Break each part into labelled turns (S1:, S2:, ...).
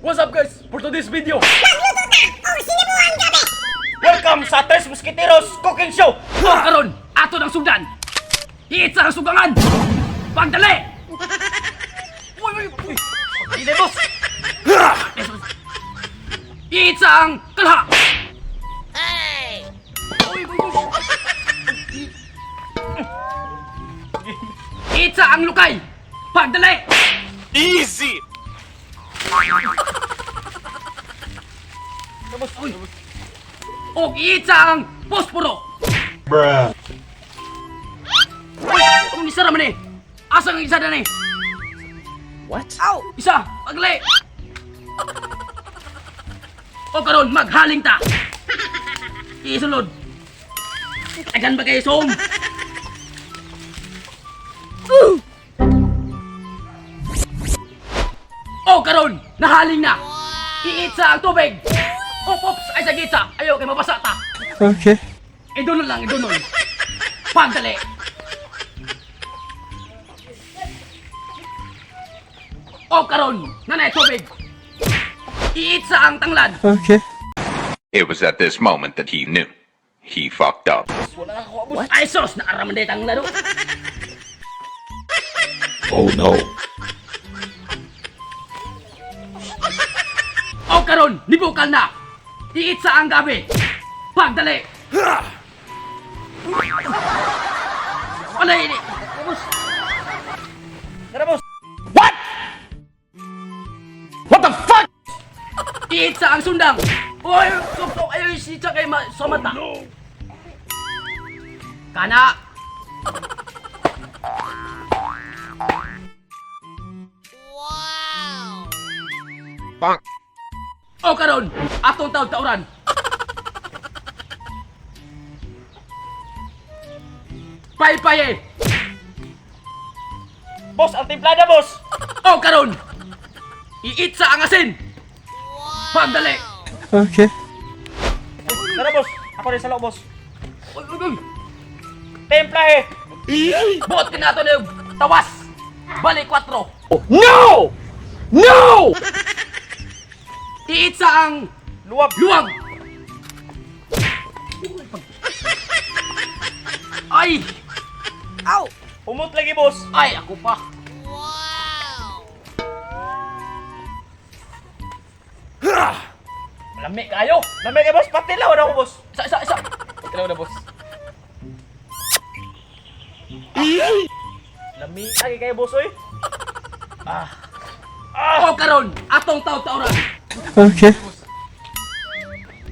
S1: What's up guys? For today's video,
S2: Magluto ta og sinibuan gabi.
S3: Welcome sa Tres Mosquiteros Cooking Show!
S1: oh karon ato ng sugdan. Iitsa ang sugangan. Pagdali. Uy, uy, uy.
S3: Hindi, boss!
S1: Iitsa ang kalha. Uy, uy, uy. Iitsa ang lukay. Pagdali.
S3: Easy!
S1: Uy. Og iitsa ang posporo.
S4: Bruh.
S1: Kung isa naman eh. Asa ang isa na eh?
S3: What?
S1: Isa, pagli. O karon maghaling ta. Isulod. Agan ba kayo som? O karon nahaling na. Iitsa ang tubig. Pops ay sa gitsa. Ayaw kay mabasa ta.
S4: Okay.
S1: Idunol lang, idunol. Pagdali. O karon, nanay tubig. Iitsa ang tanglad.
S4: Okay.
S5: It was at this moment that he knew. He fucked up.
S1: What? Ay sos, naaraman day tanglad.
S4: Oh no.
S1: O karon, nibukal na. Iitsa ang gabi. Pagdali. Wala ini.
S3: Tara, boss!
S1: What the fuck? Iitsa ang sundang. Oy, sok ayaw isitsa kay sa mata. Kana.
S5: Bonk.
S1: O karon, atong taud-tauran. Pay-paye.
S3: Boss, ang timplada, boss!
S1: O karon, iitsa ang asin. Pagdali.
S4: Okay.
S3: Tara, boss! Ako rin sa loob, boss.
S1: Uy, uy, uy.
S3: Templahe!
S1: Buot ka nato na yung tawas. Bali 4.
S3: No! No!
S1: Iitsa ang
S3: Luwag!
S1: luwag. Ay!
S3: Pumut lagi, boss!
S1: Ay, ako pa.
S3: Lami kayo! Lami kayo, boss! Patilaw na ako, boss!
S1: Isa.
S3: Patilaw na, boss. Lami lagi kayo, boss, oy!
S1: O karon, atong taud-tauran.
S4: Okay.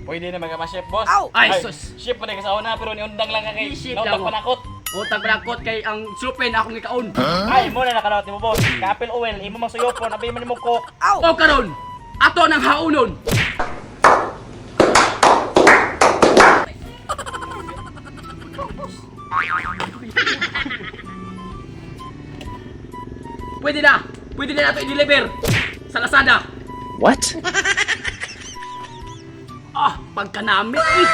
S3: Pwede na mga-chef, boss.
S1: Ay, sus.
S3: Chef pa rin kasawa na, pero niundang lang ka kay
S1: Chef
S3: Nautak
S1: lang, oh.
S3: Panakot.
S1: Utang balakot kay ang supin akong ikaon.
S3: Ay, mo na nakalawat mo, boss. Kapil oil, imo mang suyopon, abay man mo ko.
S1: O karon, ato ng haunon. Pwede na nato i-deliver sa Lazada.
S3: What?
S1: Ah, pagkanamit eh.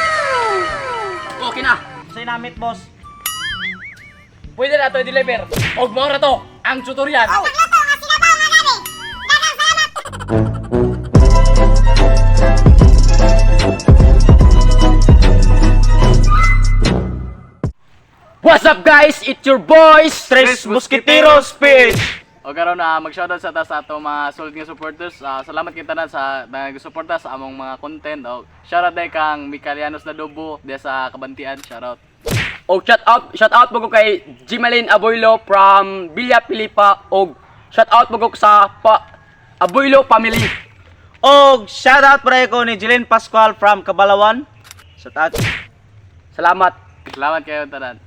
S1: Okay na.
S3: Say namit, boss.
S1: Pwede na to i-deliver. Og mo ra to ang tutorial.
S2: Magluto nga sinabaw nga gabi. Daghang salamat.
S1: What's up guys? It's your boys,
S3: Tres Mosquiteros Fish!
S6: O karon na mag-shoutout sa ta sa ato mga solid nga supporters. Salamat kita na sa nag-suporta sa among mga content. O shoutout day kang Micalianos na Dobo di sa Kabantian. Shoutout.
S1: Og shout out mo ko kay Jimalin Aboylo from Villa Pilipa og shout out mo ko sa Aboylo family.
S3: Og shoutout pre ko ni Jeline Pascual from Kabalawan. Shoutout.
S1: Salamat.
S6: Salamat kayo tanan.